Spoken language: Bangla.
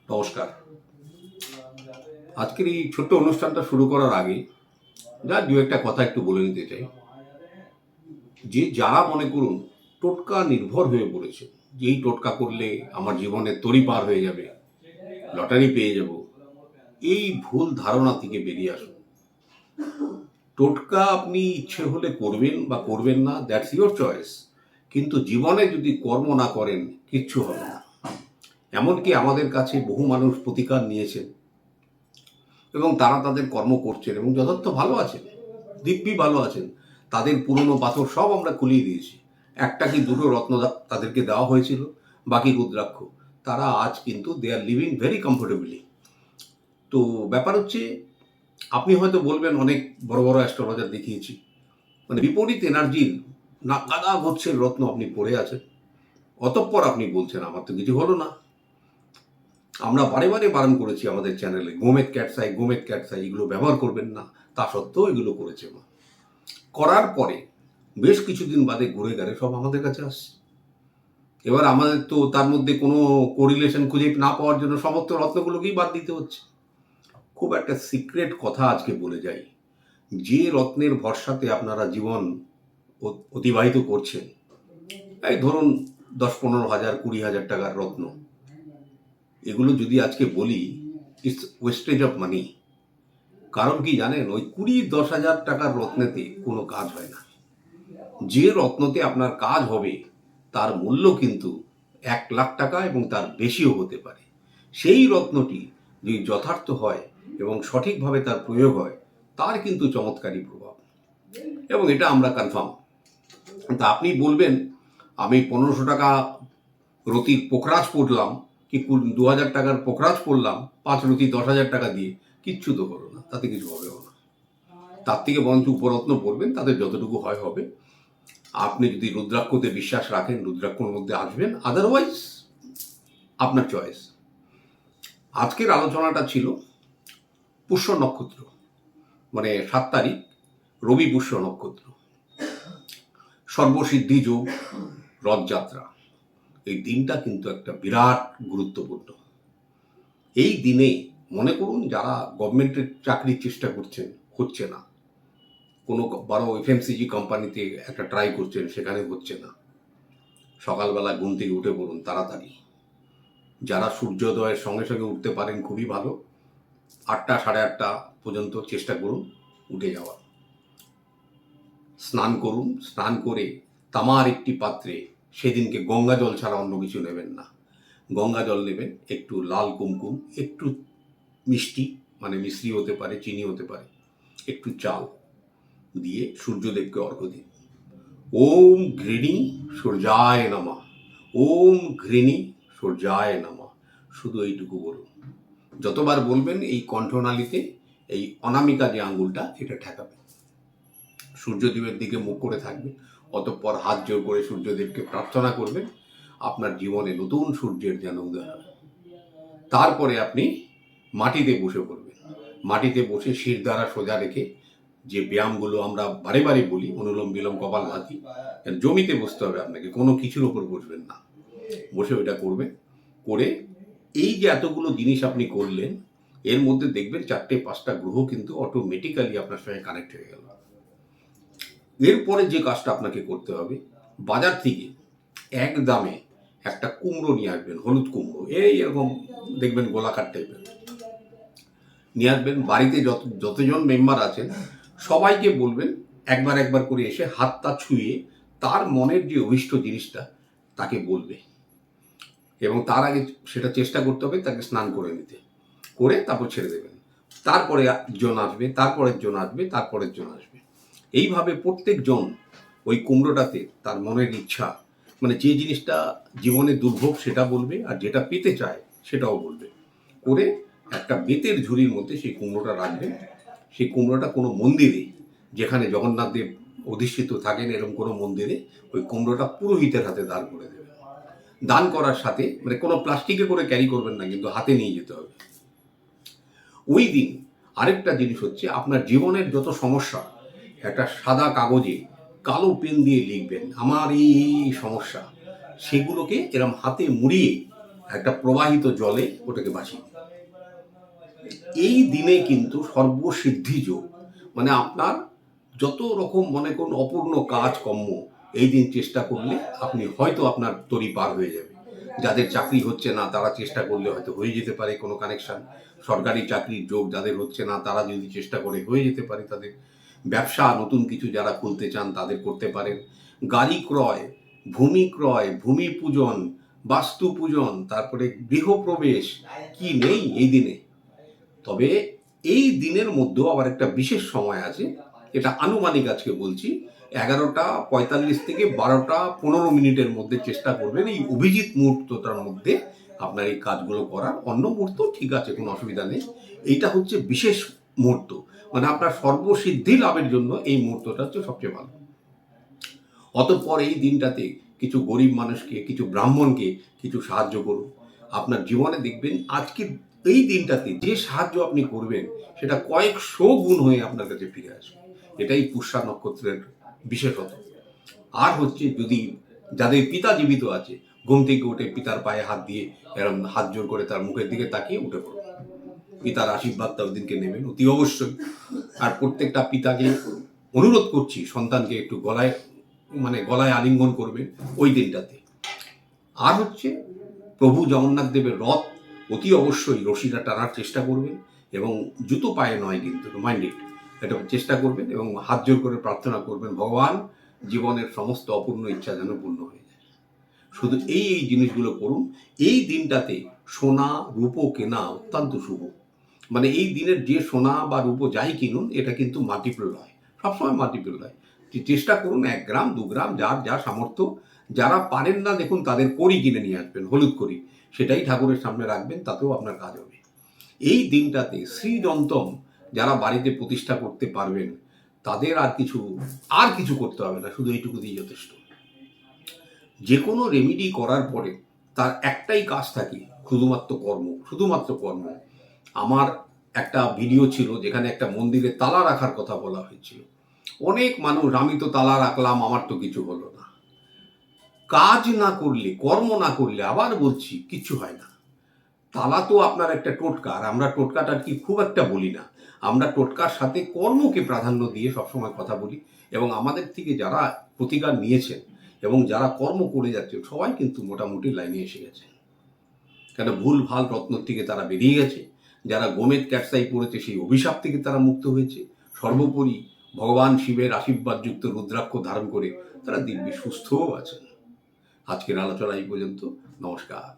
নমস্কার। আজকের এই ছোট্ট অনুষ্ঠানটা শুরু করার আগে দু একটা কথা একটু বলে নিতে চাই। যে যারা মনে করুন টোটকা নির্ভর হয়ে পড়েছে, যে এই টোটকা করলে আমার জীবনের তরি পার হয়ে যাবে, লটারি পেয়ে যাব, এই ভুল ধারণা থেকে বেরিয়ে আসুন। টোটকা আপনি ইচ্ছে হলে করবেন বা করবেন না, দ্যাটস ইয়োর চয়েস। কিন্তু জীবনে যদি কর্ম না করেন কিচ্ছু হবে না। এমনকি আমাদের কাছে বহু মানুষ প্রতিকার নিয়েছেন এবং তারা তাদের কর্ম করছেন এবং যথার্থ ভালো আছেন, দিব্যি ভালো আছেন। তাদের পুরনো পাথর সব আমরা খুলিয়ে দিয়েছি। একটা কি দুটো রত্ন তাদেরকে দেওয়া হয়েছিল, বাকি রুদ্রাক্ষ। তারা আজ কিন্তু দে আর লিভিং ভেরি কমফোর্টেবলি। তো ব্যাপার হচ্ছে, আপনি হয়তো বলবেন অনেক বড় বড় অ্যাস্ট্রোলজার দেখিয়েছি, মানে বিপরীত এনার্জির না কাদা গোছের রত্ন আপনি পড়ে আছেন, অতঃপর আপনি বলছেন আমার তো কিছু হলো না। আমরা বারে বারে বারণ করেছি আমাদের চ্যানেলে, গোমেদ ক্যাটসাই এগুলো ব্যবহার করবেন না, তা সত্ত্বেও এগুলো করেছে মা। করার পরে বেশ কিছুদিন বাদে ঘুরে গেলে সব আমাদের কাছে আসছে। এবার আমাদের তো তার মধ্যে কোনো কোরিলেশন খুঁজে না পাওয়ার জন্য সমস্ত রত্নগুলোকেই বাদ দিতে হচ্ছে। খুব একটা সিক্রেট কথা আজকে বলে যাই, যে রত্নের ভরসাতে আপনারা জীবন অতিবাহিত করছেন, এই ধরুন 10-15 হাজার 20,000 টাকার রত্ন, এগুলো যদি আজকে বলি ইটস ওয়েস্টেজ অফ মানি। কারণ কি জানেন, ওই 20-10 হাজার টাকার রত্নেতে কোনো কাজ হয় না। যে রত্নতে আপনার কাজ হবে তার মূল্য কিন্তু 1 লাখ টাকা এবং তার বেশিও হতে পারে। সেই রত্নটি যদি যথার্থ হয় এবং সঠিকভাবে তার প্রয়োগ হয়, তার কিন্তু চমৎকারী প্রভাব, এবং এটা আমরা কনফার্ম। তা আপনি বলবেন আমি 1500 টাকা রতির পোখরাজ পড়লাম কি 2000 টাকার পোখরাজ পড়লাম 5 রতি 10,000 টাকা দিয়ে, কিচ্ছু তো হলো না, তাতে কিছু হবে না। তার থেকে বরঞ্চ উপরত্ন পড়বেন, তাদের যতটুকু হয় হবে। আপনি যদি রুদ্রাক্ষতে বিশ্বাস রাখেন, রুদ্রাক্ষর মধ্যে আসবেন, আদারওয়াইজ আপনার চয়েস। আজকের আলোচনাটা ছিল পুষ্য নক্ষত্র, মানে 7 তারিখ রবি পুষ্য নক্ষত্র, সর্বসিদ্ধি যোগ, রথযাত্রা। এই দিনটা কিন্তু একটা বিরাট গুরুত্বপূর্ণ। এই দিনে মনে করুন যারা গভর্নমেন্টের চাকরির চেষ্টা করছেন, হচ্ছে না, কোনো বড় এফএমসিজি কোম্পানিতে একটা ট্রাই করছেন, সেখানে হচ্ছে না, সকালবেলা ঘুম থেকে উঠে পড়ুন তাড়াতাড়ি। যারা সূর্যোদয়ের সঙ্গে সঙ্গে উঠতে পারেন খুবই ভালো, 8টা 8:30 পর্যন্ত চেষ্টা করুন উঠে যাওয়ার। স্নান করুন, স্নান করে তামার একটি পাত্রে সেদিনকে গঙ্গা জল ছাড়া অন্য কিছু নেবেন না। গঙ্গা জল নেবেন, একটু লাল কুমকুম, একটু মিষ্টি, মানে মিশ্রি হতে পারে, চিনি হতে পারে, একটু চাল দিয়ে সূর্যদেবকে অর্ঘ্য দিন। ওম ঘৃণী সূর্যায় নমঃ, ওম ঘৃণী সূর্যায় নমঃ, শুধু এইটুকু বলুন। যতবার বলবেন এই কণ্ঠনালীতে এই অনামিকা যে আঙ্গুলটা, এটা ঠেকাবে, সূর্যদেবের দিকে মুখ করে থাকবে, অতঃপর হাত জোর করে সূর্যদেবকে প্রার্থনা করবেন আপনার জীবনে নতুন সূর্যের যেন উদয় হয়। তারপরে আপনি মাটিতে বসে পড়বেন। মাটিতে বসে শির দ্বারা সোজা রেখে যে ব্যায়ামগুলো আমরা বারে বারে বলি, অনুলোম বিলোম কপালভাতি, জমিতে বসতে হবে আপনাকে, কোনো কিছুর ওপর বসবেন না, বসে ওইটা করবেন। করে এই যে এতগুলো জিনিস আপনি করলেন, এর মধ্যে দেখবেন 4-5টা গ্রহ কিন্তু অটোমেটিক্যালি আপনার সঙ্গে কানেক্ট হয়ে গেল। এরপরে যে কাজটা আপনাকে করতে হবে, বাজার থেকে এক দামে একটা কুমড়ো নিয়ে আসবেন, হলুদ কুমড়ো, এই এরকম দেখবেন গোলাকার টাইপের নিয়ে আসবেন। বাড়িতে যতজন মেম্বার আছেন সবাইকে বলবেন একবার একবার করে এসে হাতটা ছুঁয়ে তার মনের যে অভিষ্ট জিনিসটা তাকে বলবে, এবং তার আগে সেটা চেষ্টা করতে হবে তাকে স্নান করে নিতে, করে তারপর ছেড়ে দেবেন। তারপরে জন আসবে, তারপরের জন আসবে, তারপরের জন আসবে। এইভাবে প্রত্যেকজন ওই কুমড়োটাতে তার মনের ইচ্ছা, মানে যে জিনিসটা জীবনে দুর্ভোগ সেটা বলবে, আর যেটা পেতে চায় সেটাও বলবে, করে একটা বেতের ঝুড়ির মধ্যে সেই কুমড়োটা রাখবেন। সেই কুমড়োটা কোনো মন্দিরে, যেখানে জগন্নাথ দেব অধিষ্ঠিত থাকেন এরকম কোনো মন্দিরে, ওই কুমড়োটা পুরোহিতের হাতে দান করে দেবেন। দান করার সাথে, মানে কোনো প্লাস্টিকে করে ক্যারি করবেন না, কিন্তু হাতে নিয়ে যেতে হবে। ওই দিন আরেকটা জিনিস হচ্ছে, আপনার জীবনের যত সমস্যা একটা সাদা কাগজে কালো পেন দিয়ে লিখবেন, আমার এই সমস্যা, সেগুলোকে এরম হাতে মুড়িয়ে একটা প্রবাহিত জলে ওটাকে ভাসিয়ে দিই। এই দিনে কিন্তু সর্বসিদ্ধি যোগ, মানে আপনার যত রকম মনে করুন অপূর্ণ কাজ কর্ম এই দিন চেষ্টা করলে আপনি হয়তো আপনার তরি পার হয়ে যাবে। যাদের চাকরি হচ্ছে না তারা চেষ্টা করলে হয়তো হয়ে যেতে পারে কোনো কানেকশন। সরকারি চাকরির যোগ যাদের হচ্ছে না তারা যদি চেষ্টা করে হয়ে যেতে পারে তাদের। ব্যবসা নতুন কিছু যারা খুলতে চান তাদের করতে পারেন। গাড়ি ক্রয়, ভূমি ক্রয়, ভূমি পূজন, বাস্তু পূজন, তারপরে গৃহপ্রবেশ, কি নেই এই দিনে। তবে এই দিনের মধ্যেও আবার একটা বিশেষ সময় আছে, এটা আনুমানিক আজকে বলছি, 11:45 থেকে 12:15 মধ্যে চেষ্টা করবেন এই অভিজিৎ মুহূর্তটার মধ্যে আপনার এই কাজগুলো করার। অন্য মুহূর্ত ঠিক আছে, কোনো অসুবিধা নেই। এইটা হচ্ছে বিশেষ মুহূর্ত, মানে আপনার সর্বসিদ্ধি লাভের জন্য এই মুহূর্তটা হচ্ছে সবচেয়ে ভালো। অতঃপর এই দিনটাতে কিছু গরিব মানুষকে, কিছু ব্রাহ্মণকে কিছু সাহায্য করুন। আপনার জীবনে দেখবেন আজকে এই দিনটাতে যে সাহায্য আপনি করবেন সেটা কয়েকশো গুণ হয়ে আপনার কাছে ফিরে আসবে। এটাই পুষ্যা নক্ষত্রের বিশেষত। আর হচ্ছে যদি যাদের পিতা জীবিত আছে, ঘুম থেকে উঠে পিতার পায়ে হাত দিয়ে এরম হাত জোর করে তার মুখের দিকে তাকিয়ে উঠে পড়ুন। পিতার আশীর্বাদটা ওই দিনকে নেবেন অতি অবশ্যই। আর প্রত্যেকটা পিতাকে অনুরোধ করছি সন্তানকে একটু গলায় আলিঙ্গন করবেন ওই দিনটাতে। আর হচ্ছে প্রভু জগন্নাথ দেবের রথ অতি অবশ্যই রশিটা টানার চেষ্টা করবেন, এবং জুতো পায়ে নয় কিন্তু, মাইন্ডেড, এটা চেষ্টা করবেন এবং হাত জোর করে প্রার্থনা করবেন ভগবান জীবনের সমস্ত অপূর্ণ ইচ্ছা যেন পূর্ণ হয়ে যায়। শুধু এই জিনিসগুলো করুন। এই দিনটাতে সোনা রূপো কেনা অত্যন্ত শুভ। মানে এই দিনের যে সোনা বা রূপো যাই কিনুন এটা কিন্তু মাল্টিপল হয়, সবসময় মাল্টিপল হয়। চেষ্টা করুন 1 গ্রাম 2 গ্রাম যার যা সামর্থ্য। যারা পারেন না দেখুন তাদের কড়ি কিনে নিয়ে আসবেন, হলুদ কড়ি, সেটাই ঠাকুরের সামনে রাখবেন, তাতেও আপনার কাজ হবে। এই দিনটাতে শ্রীযন্তম যারা বাড়িতে প্রতিষ্ঠা করতে পারবেন তাদের আর কিছু করতে হবে না, শুধু এইটুকু দিয়ে যথেষ্ট। যে কোনো রেমিডি করার পরে তার একটাই কাজ থাকে, শুধুমাত্র কর্ম। আমার একটা ভিডিও ছিল যেখানে একটা মন্দিরে তালা রাখার কথা বলা হয়েছিল। অনেক মানুষ, আমি তো তালা রাখলাম আমার তো কিছু হলো না। কাজ না করলে, কর্ম না করলে, আবার বলছি, কিচ্ছু হয় না। তালা তো আপনার একটা টোটকা, আর আমরা টোটকাটা কি খুব একটা বলি না। আমরা টোটকার সাথে কর্মকে প্রাধান্য দিয়ে সবসময় কথা বলি, এবং আমাদের থেকে যারা প্রতিকার নিয়েছেন এবং যারা কর্ম করে যাচ্ছেন সবাই কিন্তু মোটামুটি লাইনে এসে গেছেন। কেন, ভুল ভাল রত্ন থেকে তারা বেরিয়ে গেছে। যারা গোমেদ ক্যাটসাই পড়েছে সেই অভিশাপ থেকে তারা মুক্ত হয়েছে। সর্বোপরি ভগবান শিবের আশীর্বাদযুক্ত রুদ্রাক্ষ ধারণ করে তারা দিব্যি সুস্থও আছেন। আজকের আলোচনা এই পর্যন্ত। নমস্কার।